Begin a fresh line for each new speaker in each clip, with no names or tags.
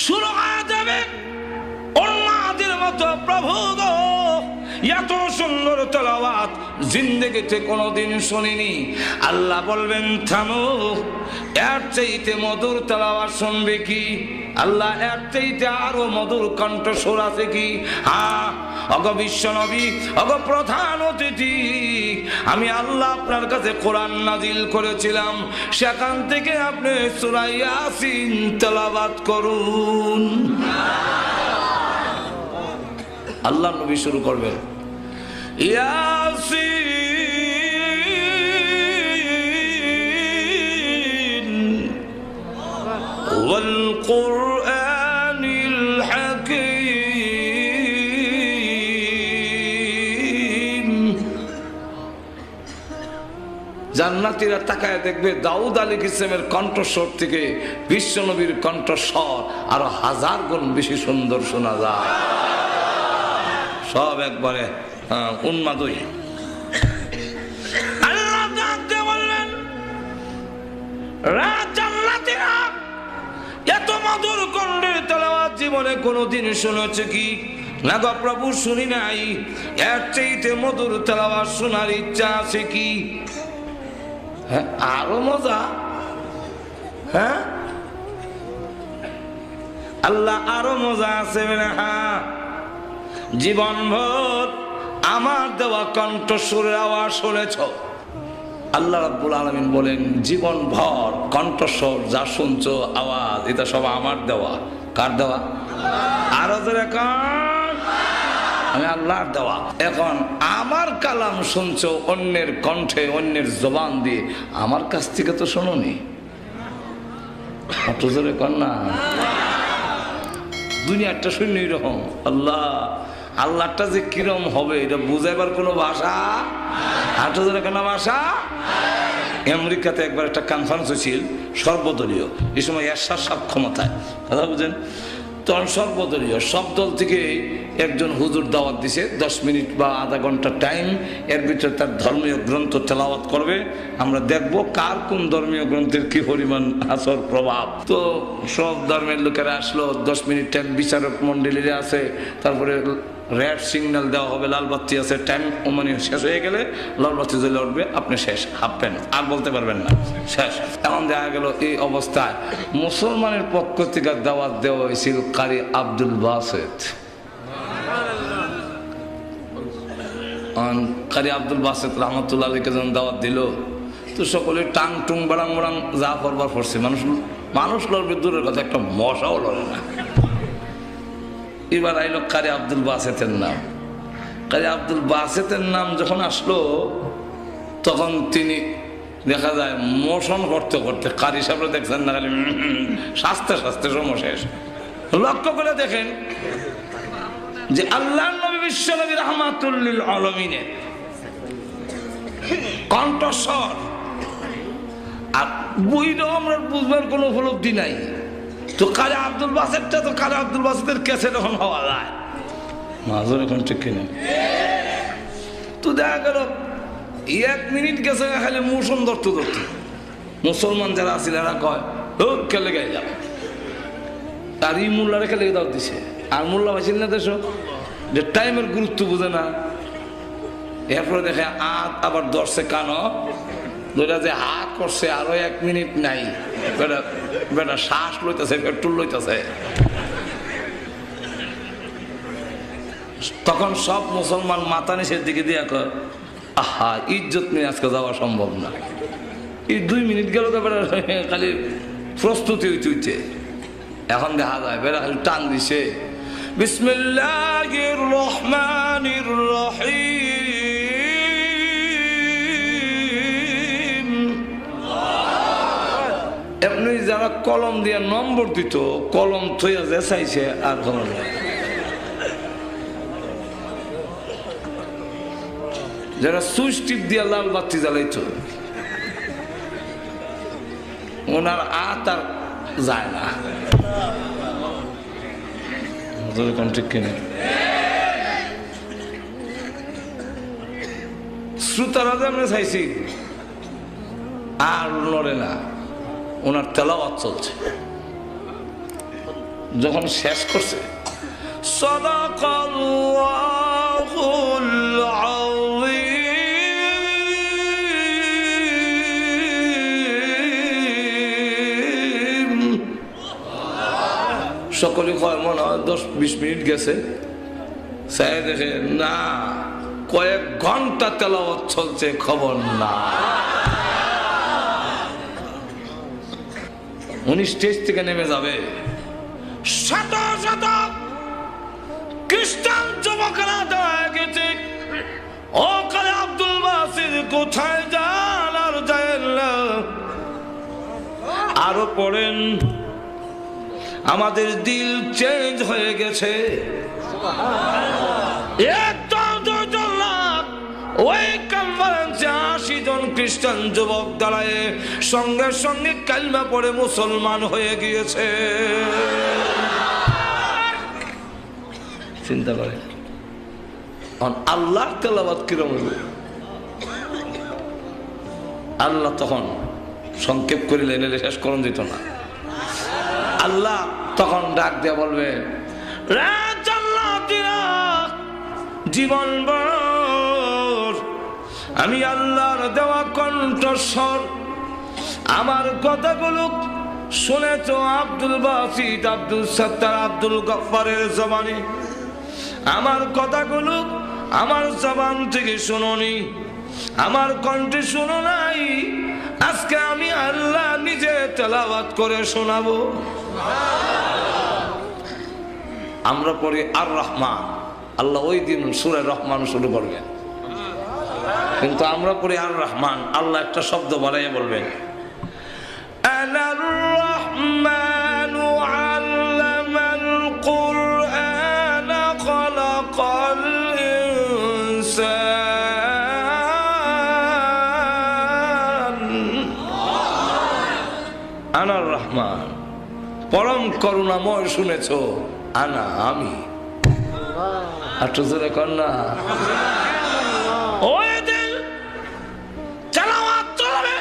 শুরু হয়ে যাবে উন্মাদের মতো। প্রভু গো, এত সুন্দর তেলাওয়াত জিন্দেগিতে কোনোদিন শুনিনি। আল্লাহ বলবেন থামো, এর চাইতে মধুর তেলাওয়াত শুনবে কি? আল্লাহ এর চাইতে আরো মধুর কণ্ঠস্বর আছে কি? হ্যাঁ, অগ বিশ্ব নবী, অগ প্রধান অতিথি, আমি আল্লাহ আপনার কাছে কোরআন নাজিল করেছিলাম, সেখান থেকে আপনি সূরা ইয়াসিন তেলাওয়াত করুন। আল্লাহ নবী শুরু করবেন, ইয়াসিন ওয়াল কুরআনিল হাকীম। জান্নাতীরা তাকায় দেখবে দাউদ আলাইহিস সালামের কণ্ঠস্বর থেকে বিশ্বনবীর কণ্ঠস্বর আরো 1000 গুণ বেশি সুন্দর শোনা যায়। সব একবারে উন্মাদই। আল্লাহ ডাকতে বললেন, জান্নাতীরা এত মধুর কণ্ঠের তেলাওয়াত জীবনে কোনোদিন শুনেছে কি? না গো প্রভু, শুনি নাই। এর চাইতে মধুর তেলাওয়াত শোনার ইচ্ছা আছে কি? হ্যাঁ, আরো মজা। হ্যাঁ, আল্লাহ আরো মজা আছে। হ্যাঁ, জীবনভর আমার দেওয়া কণ্ঠস্বরের আওয়াজ শুনেছ। আল্লাহ রাব্বুল আলামিন বলেন, জীবনভর কণ্ঠস্বর যা শুনছো আওয়াজ, এটা সব আমার দেওয়া। কার দেওয়া? আরো জোরে কান, আমি আল্লাহর দেওয়া। এখন আমার কালাম শুনছো অন্যের কণ্ঠে, অন্যের জবান দিয়ে, আমার কাছ থেকে তো শোনোনি। অত জোরে কান না। দুনিয়াটা শূন্য এরকম। আল্লাহটা যে কিরম হবে এটা বুঝাইবার কোনো ভাষা, হাঁটো ধরে কেন ভাষা। আমেরিকাতে একবার একটা কনফারেন্স হয়েছিল সর্বদলীয়, এই সময় এরশাদ সাহেব ক্ষমতায়, কথা বুঝেন। তখন সর্বদলীয় সব দল থেকে একজন হুজুর দাওয়াত দিছে, 10 মিনিট বা আধা ঘন্টা টাইম, এর ভিতরে তার ধর্মীয় গ্রন্থ তেলাওয়াত করবে। আমরা দেখব কার কোন ধর্মীয় গ্রন্থের কি পরিমাণ আসর প্রভাব। তো সব ধর্মের লোকেরা আসলো, 10 মিনিট টাইম বিচারক মন্ডলীরা আছে, তারপরে রেড সিগন্যাল দেওয়া হবে, লাল বাতি আছে, টাইম মানে শেষ হয়ে গেলে লাল বাতি জ্বলে উঠবে, আপনি শেষ, হাঁপবেন, আর বলতে পারবেন না, শেষ। এমন দেখা গেল এই অবস্থায় মুসলমানের পক্ষ থেকে দাওয়াত দেওয়া হয়েছিল কারি আব্দুল বাসেত। কারি আব্দুল বাসেত রহমতুল্লাহ আলাইহি যখন দাওয়াত দিল, তো সকলে টাং টুং বাড়াং বাড়াং যা করবার করছে, মানুষ লড়বে দূরের কথা, একটা মশাও লড়ে না। এবার আইলো কারি আব্দুল বাসেতের নাম। কারি আব্দুল বাসেতের নাম যখন আসলো, তখন তিনি দেখা যায় মোশন করতে করতে, কারি সাহেবরা দেখছেন না, খালি শাস্তে শাস্তে সময় শেষ। লক্ষ্য করে দেখেন যে আল্লাহ নবী বিশ্ব নবী রাহমাতুল লিল আলামিনের কণ্ঠস্বর, আর বইটাও আমরা বুঝবার কোনো উপলব্ধি নাই। তো কারি আব্দুল বাসেতটা, তো কারি আব্দুল বাসেতের ক্যাসেট এখন হওয়া যায় মাঝে, এখন ঠিক কিনা। তো দেখা গেল 1 মিনিট গেছে খালি মোশন ধরতে ধরতে মুসলমান যারা আছিল এরা কয়, ও খেলে গাই যাও। আর এই মোল্লারে খেলে দাও দিছে, আর মোল্লা ভাইছিল না দেশ যে টাইমের গুরুত্ব বুঝে না। এরপরে দেখে আবার ধরছে কানো, দুইটা যে হাত করছে, আরো 1 মিনিট নাই, বেটা শ্বাস লইতেছে, পেট্রোল লইতেছে। তখন সব মুসলমান মাথা নিচের দিকে দিয়ে কয়, আহা, ইজ্জত নিয়ে আজকে যাওয়া সম্ভব না। এই 2 মিনিট গেল তো বেটা খালি প্রস্তুতি হইতে। এখন দেখা যায় বেটা খালি টান দিছে, বিসমিল্লাহির রহমানির রহিম। এমনি যারা কলম দিয়ে নম্বর দিত, কলম থইয়া যে চাইছে আর কোনো নাই। যারা সুইচ টিপ দিয়ে লাল বাতি জ্বালাইতো, ওনার আর যায় না। ঠিক কিনা? শ্রোতারা যে আমরা চাইছি আর লড়ে না, ওনার তেলাওয়াত চলছে। যখন শেষ করছে সাদাকাল্লাহুল আযীম, সকলে কয় মনে হয় 10-20 মিনিট গেছে, চাই দেখে না কয়েক ঘন্টা তেলাওয়াত চলছে, খবর না। উনি স্টেজ থেকে নেমে যাবে, শত শত খ্রিস্টান যুবকেরা দাঁড়ায় গেছে, ও কালে আব্দুল বাসির কোথায় যান? আর যায় না। আরো পড়েন, আমাদের দিল চেঞ্জ হয়ে গেছে। ওই কনফারেন্সে 80 জন খ্রিস্টান যুবক দাঁড়ায় সঙ্গে সঙ্গে কালিমা পড়ে মুসলমান হয়ে গিয়েছে। চিন্তা করে আল্লাহর তেলাওয়াত কিরকম হবে। আল্লাহ তখন সংক্ষেপ করিলেন, শেষ করুন দিত না। আল্লাহ তখন ডাক দিয়ে বলবে, জীবন আমি আল্লাহর দেওয়া কণ্ঠস্বর, আমার কথাগুলো শুনেছ আব্দুল বাসিত, আব্দুল সত্তার, আব্দুল গফফারের জবানে। আমার কথাগুলো আমার জবান থেকে শুনোনি, আমার কণ্ঠে শুনো নাই। আজকে আমি আল্লাহ নিজে তেলাওয়াত করে শোনাবো। আমরা পড়ি আর রহমান, আল্লাহ ওই দিন সূরা রহমান শুরু করবেন, কিন্তু আমরা পড়ি আর রহমান। আল্লাহ একটা শব্দ বাড়াইয়া বলবেন, আনার রহমানু আল্লামাল কুরআন খালাকাল ইনসান। আনার রহমান, পরম করুণাময়। শুনেছ আনা, আমি। আর তো জোরে কর না। ওই দিন তেলাওয়াত চলবে,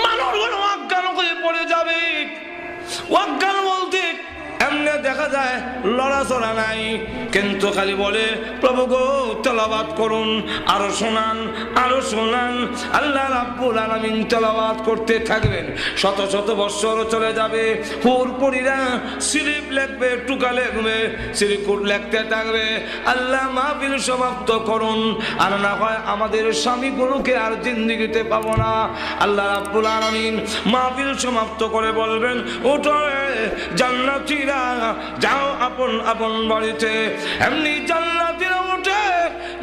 মানুষগুলো অজ্ঞান হয়ে পড়ে যাবে। অজ্ঞান বলতে এমনি দেখা যায় লড়াচড়া নাই, কিন্তু খালি বলে প্রভু গো তেলাওয়াত করুন, আরো শোনান, আরো শোনান। আল্লাহ রাব্বুল আলামিন তেলাওয়াত করতে থাকবেন। শত শত বৎসর চলে যাবে, হুরপুরীরা সিরিপ লিখবে, টুকা লিখবে, সিরিকুট লিখতে থাকবে। আল্লাহ মাহফিল সমাপ্ত করুন, আর না হয় আমাদের স্বামীগুলোকে আর জিন্দেগিতে পাবো না। আল্লাহ রাব্বুল আলামিন মাহফিল সমাপ্ত করে বলবেন, ওঠো জান্নাতীরা, যাও আপন আপন বাড়িতে। এমনি জান্নাতীরা উঠে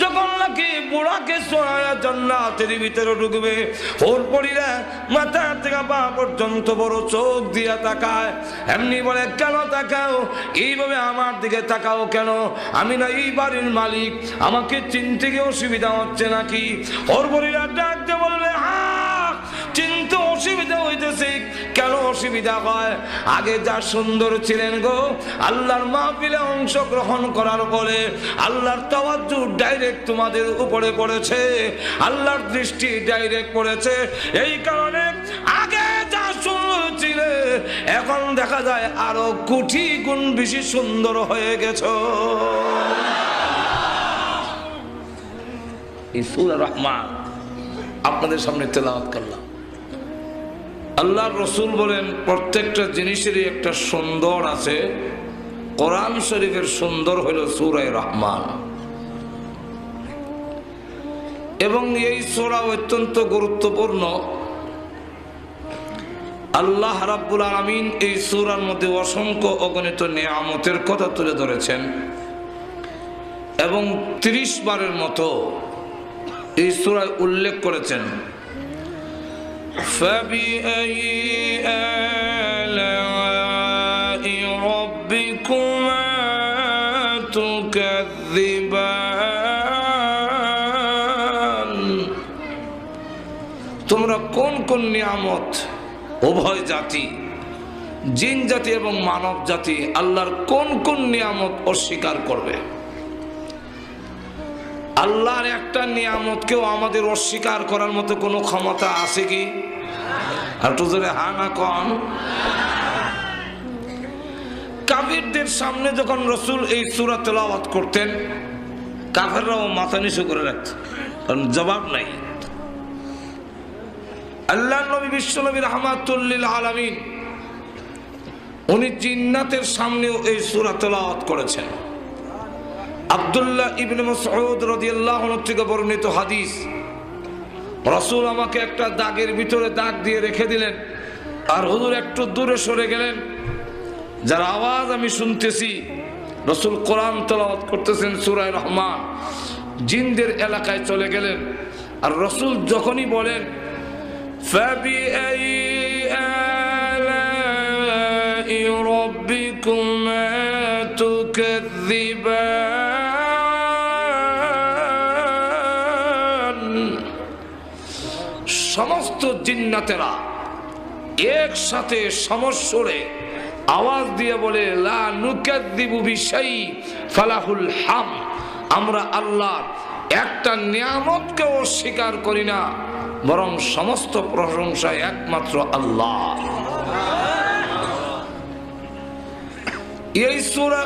যখন নাকি বুড়াকে সরায়া জান্নাতের ভিতরে ঢুকবে, হুরপুরীরা মাথা থেকে পা পর্যন্ত বড় চোখ দিয়া তাকায়। এমনি বলে, কেন তাকাও? এইভাবে আমার দিকে তাকাও কেন? আমি না এই বাড়ির মালিক, আমাকে চিনতে গিয়ে অসুবিধা হচ্ছে নাকি? হুরপুরীরা ডাকতে বলবে, হ্যাঁ চিনতে অসুবিধা হইতেছে। কেন অসুবিধা হয়? আগে যা সুন্দর ছিলেন গো, আল্লাহর মাহফিলে অংশগ্রহণ করার পরে আল্লাহর তাওয়াজ্জু ডাইরেক্ট তোমাদের উপরে পড়েছে, আল্লাহর দৃষ্টি ডাইরেক্ট পড়েছে। এই কারণে আগে যা সুন্দর ছিলে এখন দেখা যায় আরো কোটি গুণ বেশি সুন্দর হয়ে গেছো। এই সূরা রহমান আপনাদের সামনে তেলাওয়াত করলাম। আল্লাহর রাসূল বলেন, প্রত্যেকটা জিনিসেরই একটা সুন্দর আছে। কোরআন শরীফের সুন্দর হইল সূরা রহমান, এবং এই সূরা অত্যন্ত গুরুত্বপূর্ণ। আল্লাহ রাব্বুল আলামিন এই সূরার মধ্যে অসংখ্য অগণিত নিয়ামতের কথা তুলে ধরেছেন, এবং 30 বারের মতো এই সূরায় উল্লেখ করেছেন। فبأي آلاء ربكما تكذبان। তোমরা কোন কোন নিয়ামত, উভয় জাতি, জিন জাতি এবং মানব জাতি, আল্লাহর কোন কোন নিয়ামত অস্বীকার করবে? আল্লাহর একটা নিয়ামতকেও আমাদের অস্বীকার করার মতো কোনো ক্ষমতা আছে কি? আর তো জোরে হা না কন। কাফিরদের সামনে যখন রাসূল এই সূরা তেলাওয়াত করতেন, কাফেররাও মাথা নিচু করে রাখত, কারণ জবাব নাই। আল্লাহর নবী বিশ্বনবী রাহমাতুল লিল আলামিন উনি জিন্নাতের সামনেও এই সূরা তেলাওয়াত করেছেন। আব্দুল্লাহ ইবনে মাসউদ রাদিয়াল্লাহু আনহু থেকে বর্ণিত হাদিস, রাসূল আমাকে একটা দাগের ভিতরে দাগ দিয়ে রেখে দিলেন, আর হুজুর একটু দূরে সরে গেলেন, যার আওয়াজ আমি শুনতেছি রাসূল কোরআন তেলাওয়াত করতেছেন সূরা রহমান, জিনদের এলাকায় চলে গেলেন। আর রাসূল যখনই বলেন ফাবিআই আলাই রাব্বিকুমা তুকাযযিবান, সমস্ত জিন্নাতেরা একসাথে সমস্বরে আওয়াজ দিয়ে বলে লা নুকাযযিবু বিশাই ফালাহুল হাম, আমরা আল্লাহর একটা নিয়ামতকে অস্বীকার করি না, বরং সমস্ত প্রশংসা একমাত্র আল্লাহ। এই সূরা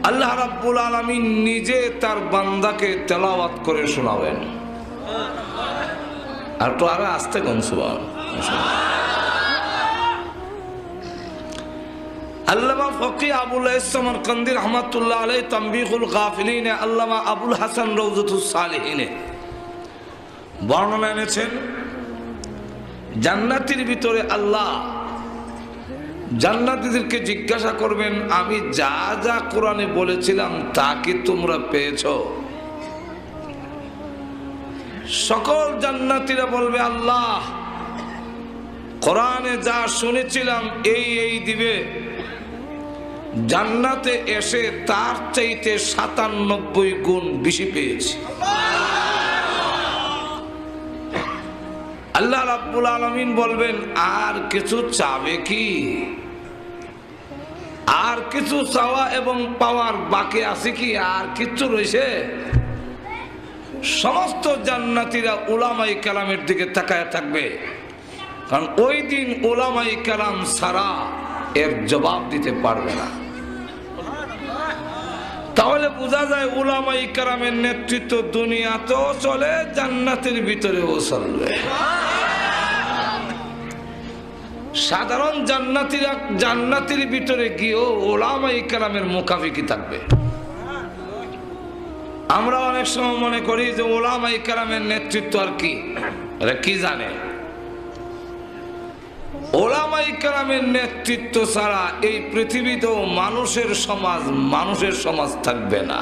আল্লাহ রাব্বুল আলামিন নিজে তার বান্দাকে তেলাওয়াত করে শোনাবেন। আর তো আরো আস্তে কোন সুবহানাল্লাহ। আল্লামা ফকি আবুল সামারকান্দি রাহমাতুল্লাহ আলাইহি তানবীহুল গাফিলিন, আল্লামা আবুল হাসান রওজাতুস সালিহিনে বর্ণনা এনেছেন, জান্নাতের ভিতরে আল্লাহ জান্নাতীদেরকে জিজ্ঞাসা করবেন, আমি যা যা কোরআনে বলেছিলাম তা কি তোমরা পেয়েছো? সকল জান্নাতীরা বলবে আল্লাহ কোরআনে যা শুনেছিলাম এই দিবে, জান্নাতে এসে তার চাইতে ৯৭ গুণ বেশি পেয়েছি। আল্লাহ রাব্বুল আলামিন বলবেন আর কিছু চাবে কি? আর কিছু চাওয়া এবং পাওয়ার বাকি আছে কি? আর কিছু রয়েছে? সমস্ত জান্নাতীরা উলামায়ে কেরামের দিকে তাকায় থাকবে, কারণ ওই দিন উলামায়ে কেরাম ছাড়া এর জবাব দিতে পারবে না। তাহলে বোঝা যায় উলামায়ে কেরামের নেতৃত্ব দুনিয়াতেও চলে, জান্নাতের ভিতরেও চলবে। সাধারণ জান্নাতীরা জান্নাতের ভিতরে গিয়েও উলামায়ে কেরামের মুখাফিকি থাকবে। আমরা অনেক সময় মনে করি যে উলামায়ে কেরামের নেতৃত্ব আর কি, এরা কি জানে? উলামায়ে কেরামের নেতৃত্ব ছাড়া এই পৃথিবীতেও মানুষের সমাজ থাকবে না।